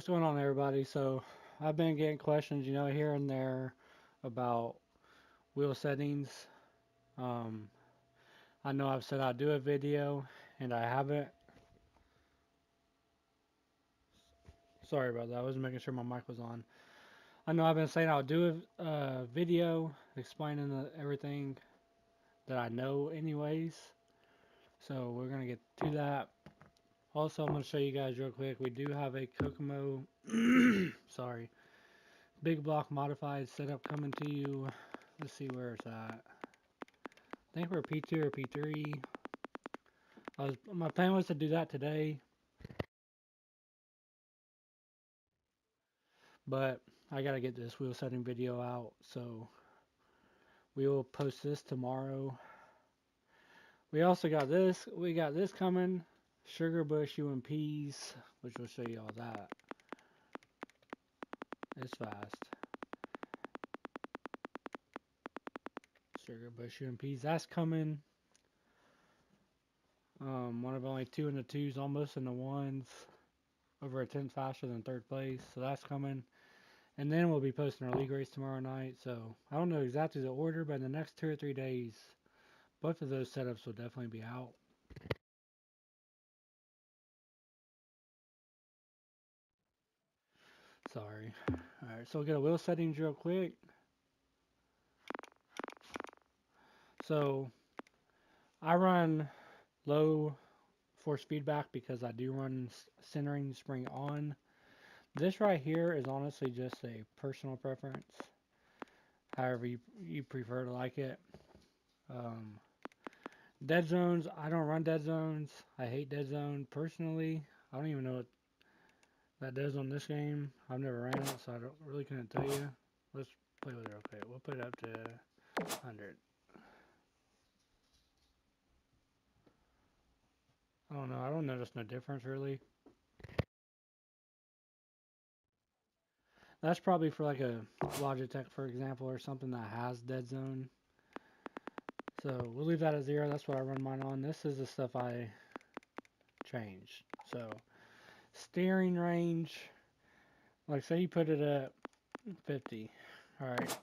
What's going on, everybody? So, I've been getting questions, here and there about wheel settings. Um, I know I've said I'd do a video, and I haven't. Sorry about that. I was making sure my mic was on. I know I've been saying I'll do a video explaining everything that I know, anyways. So, we're going to get to that. Also, I'm going to show you guys real quick. We do have a Kokomo, sorry, big block modified setup coming to you. Let's see where it's at. I think we're P2 or P3. My plan was to do that today, but I gotta get this wheel setting video out, so we will post this tomorrow. We also got this. We got this coming. Sugar Bush UMPs, which will show you all that. It's fast. Sugar Bush UMPs. That's coming. One of only two in the twos, almost in the ones. Over a tenth faster than third place, so that's coming. And then we'll be posting our league race tomorrow night. So I don't know exactly the order, but in the next 2 or 3 days, both of those setups will definitely be out. Sorry. Alright, so we'll get a wheel settings real quick. So I run low force feedback because I do run centering spring on. This right here is honestly just a personal preference. However you prefer to like it. Dead zones, I don't run dead zones. I hate dead zone personally. I don't even know what that does on this game. I've never ran it, so I don't really couldn't tell you. Let's play with it real quick. We'll put it up to 100. I don't know. I don't notice no difference really. That's probably for like a Logitech, for example, or something that has dead zone. So we'll leave that at 0. That's what I run mine on. This is the stuff I changed. So steering range, like say you put it at 50. Alright.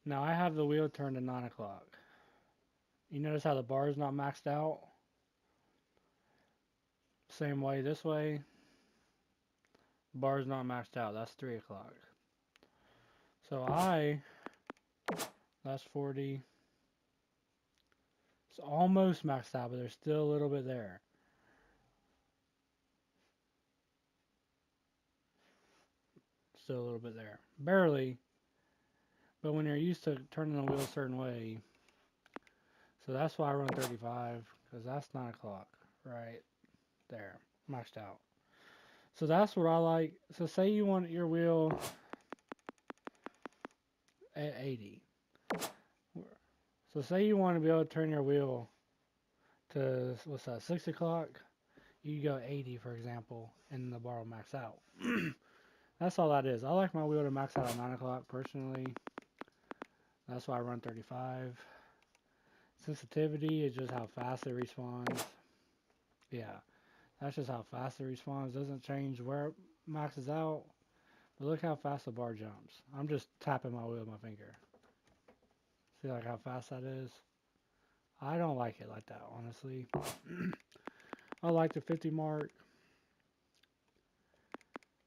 Now I have the wheel turned to 9 o'clock. You notice how the bar is not maxed out? Same way this way. Bar is not maxed out. That's 3 o'clock. So that's 40. It's almost maxed out, but there's still a little bit there. Still a little bit there. Barely. But when you're used to turning the wheel a certain way. So that's why I run 35. Because that's 9 o'clock. Right there. Maxed out. So that's what I like. So say you want your wheel at 80. So say you want to be able to turn your wheel to, what's that, 6 o'clock? You go 80, for example, and the bar will max out. That's all that is. I like my wheel to max out at 9 o'clock, personally. That's why I run 35. Sensitivity is just how fast it responds. Yeah, that's just how fast it responds. Doesn't change where it maxes out. But look how fast the bar jumps. I'm just tapping my wheel with my finger. See like how fast that is? I don't like it like that, honestly. I like the 50 mark.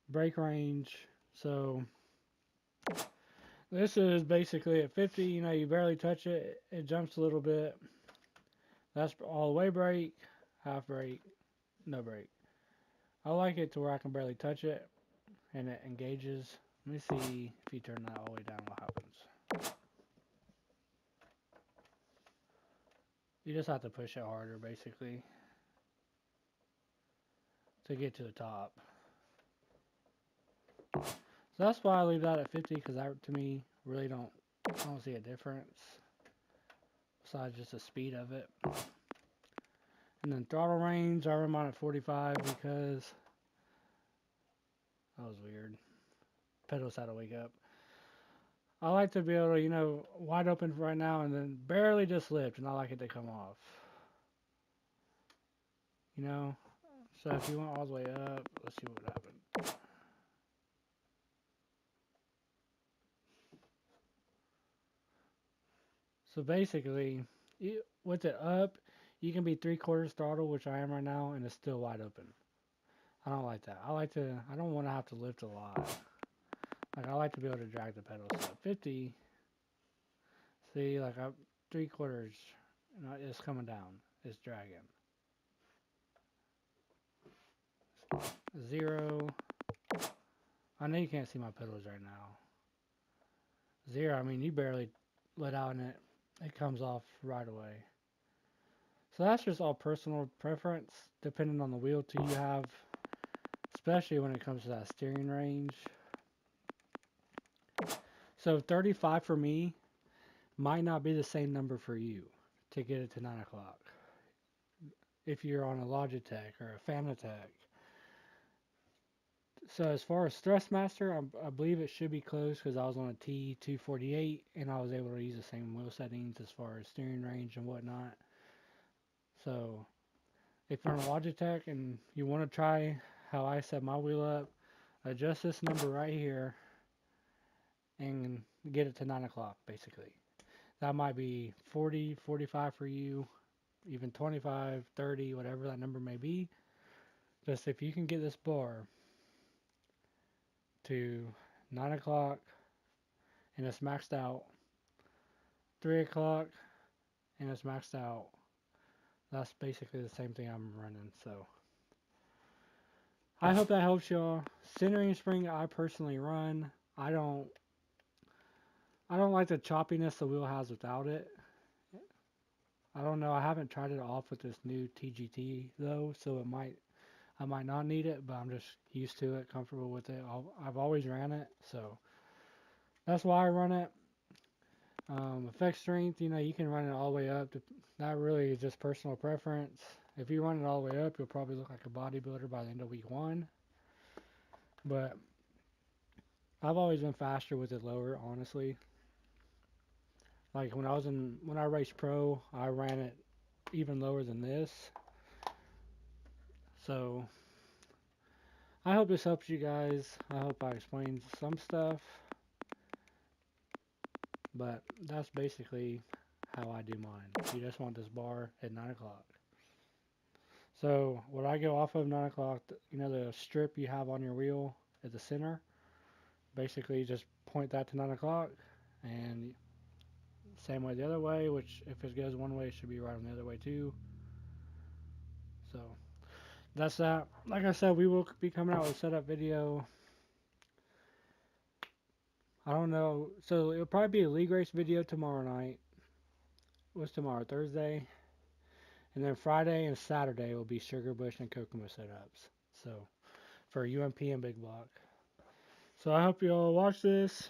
Brake range. So this is basically at 50, you barely touch it. It jumps a little bit. That's all the way brake, half brake, no brake. I like it to where I can barely touch it and it engages. Let me see if you turn that all the way down, what happens. You just have to push it harder, basically, to get to the top. So that's why I leave that at 50, because that, to me, really I don't see a difference besides just the speed of it. And then throttle range, I run mine at 45 because that was weird. Pedals had to wake up. I like to be able to, wide open right now and then barely just lift, and I like it to come off. So if you went all the way up, let's see what would happen. So basically, with it up, you can be 3/4 throttle, which I am right now, and it's still wide open. I don't like that. I don't want to have to lift a lot. Like, I like to be able to drag the pedals. So 50, see, like, 3/4, it's coming down. It's dragging. 0. I know you can't see my pedals right now. 0, I mean, you barely let out and it comes off right away. So that's just all personal preference, depending on the wheel too you have, especially when it comes to that steering range. So 35 for me might not be the same number for you to get it to 9 o'clock. If you're on a Logitech or a Fanatec. So as far as Thrustmaster, I believe it should be close because I was on a T248 and I was able to use the same wheel settings as far as steering range and whatnot. So if you're on a Logitech and you want to try how I set my wheel up, adjust this number right here and get it to 9 o'clock basically. That might be 40, 45 for you, even 25, 30, whatever that number may be. Just if you can get this bar to 9 o'clock and it's maxed out, 3 o'clock and it's maxed out, that's basically the same thing I'm running. So I hope that helps y'all. Centering spring I personally run. I don't like the choppiness the wheel has without it. I don't know. I haven't tried it off with this new TGT though, so I might not need it, but I'm just used to it, comfortable with it. I've always ran it, so that's why I run it. Effect strength, you can run it all the way up. That really is just personal preference. If you run it all the way up, you'll probably look like a bodybuilder by the end of week 1. But I've always been faster with it lower, honestly. Like when I raced pro, I ran it even lower than this. So I hope this helps you guys. I hope I explained some stuff. But that's basically how I do mine. You just want this bar at 9 o'clock. So what I go off of 9 o'clock, the strip you have on your wheel at the center, basically just point that to 9 o'clock, and same way the other way, which if it goes one way, it should be right on the other way too. So that's that. Like I said, we will be coming out with a setup video. I don't know. So it'll probably be a league race video tomorrow night. What's tomorrow? Thursday? And then Friday and Saturday will be Sugar Bush and Kokomo setups. So for UMP and Big Block. So I hope you all watch this.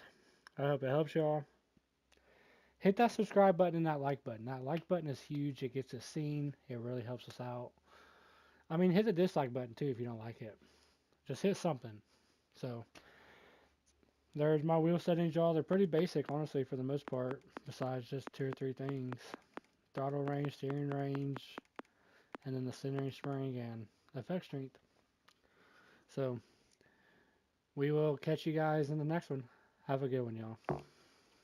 I hope it helps y'all. Hit that subscribe button and that like button. That like button is huge. It gets us seen. It really helps us out. I mean, hit the dislike button too if you don't like it. Just hit something. So there's my wheel settings, y'all. They're pretty basic, honestly, for the most part, besides just 2 or 3 things. Throttle range, steering range, and then the centering spring and effect strength. So we will catch you guys in the next one. Have a good one, y'all.